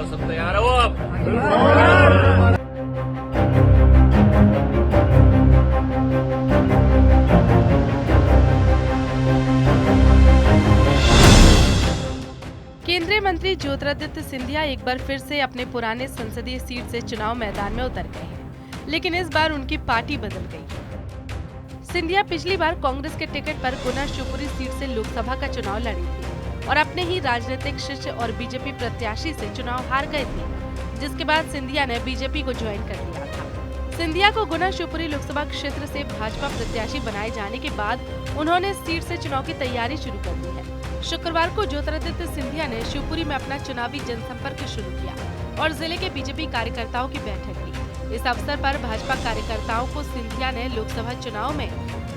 सब तैयार हो आप? केंद्रीय मंत्री ज्योतिरादित्य सिंधिया एक बार फिर से अपने पुराने संसदीय सीट से चुनाव मैदान में उतर गए हैं, लेकिन इस बार उनकी पार्टी बदल गई। सिंधिया पिछली बार कांग्रेस के टिकट पर गुना शिवपुरी सीट से लोकसभा का चुनाव लड़ी थी और अपने ही राजनीतिक शिष्य और बीजेपी प्रत्याशी से चुनाव हार गए थे, जिसके बाद सिंधिया ने बीजेपी को ज्वाइन कर लिया था। सिंधिया को गुना शिवपुरी लोकसभा क्षेत्र से भाजपा प्रत्याशी बनाए जाने के बाद उन्होंने इस सीट से चुनाव की तैयारी शुरू कर दी है। शुक्रवार को ज्योतिरादित्य सिंधिया ने शिवपुरी में अपना चुनावी जनसंपर्क शुरू किया और जिले के बीजेपी कार्यकर्ताओं की बैठक की। इस अवसर पर भाजपा कार्यकर्ताओं को सिंधिया ने लोकसभा चुनाव में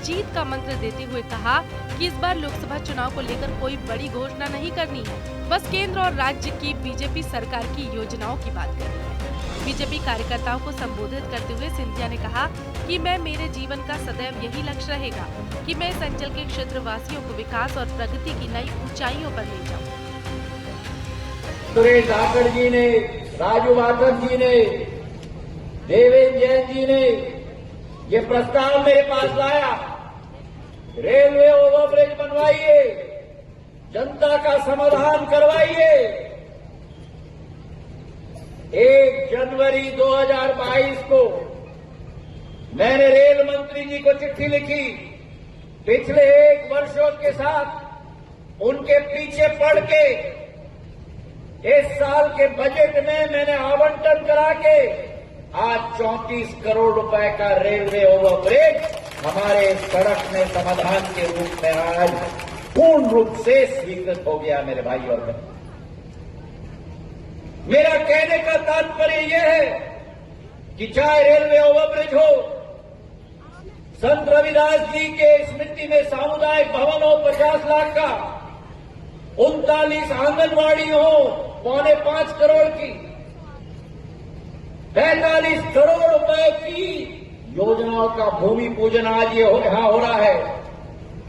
जीत का मंत्र देते हुए कहा कि इस बार लोकसभा चुनाव को लेकर कोई बड़ी घोषणा नहीं करनी है, बस केंद्र और राज्य की बीजेपी सरकार की योजनाओं की बात करनी है। बीजेपी कार्यकर्ताओं को संबोधित करते हुए सिंधिया ने कहा कि मेरे जीवन का सदैव यही लक्ष्य रहेगा कि मैं इस अंचल के क्षेत्र वासियों को विकास और प्रगति की नई ऊंचाइयों पर ले जाऊं। सुरेश धाकड़ जी ने, राजू वाधव जी ने, देवेंद्र जैन जी ने ये प्रस्ताव मेरे पास लाया, रेलवे ओवरब्रिज बनवाइए, जनता का समाधान करवाइए। 1 जनवरी 2022 को मैंने रेल मंत्री जी को चिट्ठी लिखी। पिछले 1 वर्षों के साथ उनके पीछे पड़ के इस साल के बजट में मैंने आवंटन करा के आज 34 करोड़ रुपए का रेलवे ओवरब्रिज हमारे सड़क में समाधान के रूप में आज पूर्ण रूप से स्वीकृत हो गया। मेरे भाई और बहन, मेरा कहने का तात्पर्य यह है कि चाहे रेलवे ओवरब्रिज हो, संत रविदास जी के स्मृति में सामुदायिक भवन हो 50 लाख का, 39 आंगनवाड़ी हो 4.25 करोड़ की, 45 करोड़ रुपए की योजनाओं का भूमि पूजन आज ये यहां हो रहा है।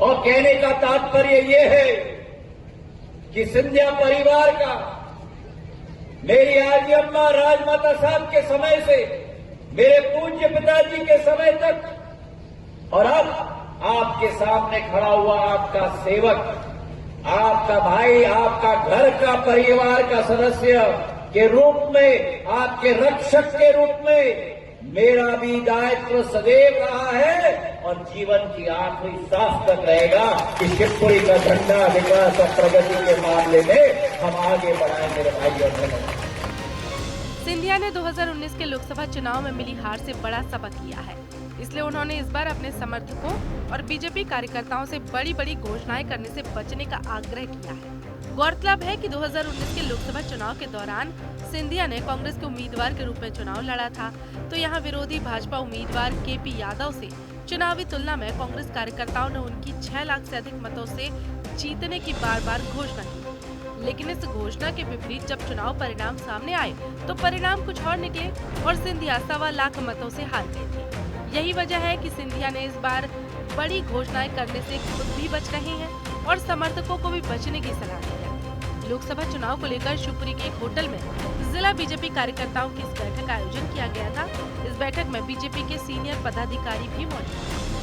और कहने का तात्पर्य ये है कि सिंधिया परिवार का, मेरी आजी अम्मा राजमाता साहब के समय से मेरे पूज्य पिताजी के समय तक और अब आपके सामने खड़ा हुआ आपका सेवक, आपका भाई, आपका घर का परिवार का सदस्य के रूप में, आपके रक्षक के रूप में मेरा भी दायित्व सदैव रहा है और जीवन की आखिरी सांस तक रहेगा कि शिवपुरी का झंडा विकास और प्रगति के मामले में हम आगे बढ़ाएं। मेरे भाई और बहनों, सिंधिया ने 2019 के लोकसभा चुनाव में मिली हार से बड़ा सबक लिया है, इसलिए उन्होंने इस बार अपने समर्थकों और बीजेपी कार्यकर्ताओं से बड़ी बड़ी घोषणाएं करने से बचने का आग्रह किया है। गौरतलब है कि 2019 के लोकसभा चुनाव के दौरान सिंधिया ने कांग्रेस के उम्मीदवार के रूप में चुनाव लड़ा था, तो यहां विरोधी भाजपा उम्मीदवार केपी यादव से चुनावी तुलना में कांग्रेस कार्यकर्ताओं ने उनकी 6 लाख से अधिक मतों से जीतने की बार बार घोषणा की। लेकिन इस घोषणा के विपरीत जब चुनाव परिणाम सामने आए तो परिणाम कुछ और निकले और सिंधिया 1.25 लाख मतों से हार गए थे। यही वजह है कि सिंधिया ने इस बार बड़ी घोषणाएं करने से खुद भी बच रहे हैं और समर्थकों को भी बचने की सलाह दी है। लोकसभा चुनाव को लेकर शिवपुरी के एक होटल में जिला बीजेपी कार्यकर्ताओं की इस बैठक का आयोजन किया गया था। इस बैठक में बीजेपी के सीनियर पदाधिकारी भी मौजूद थे।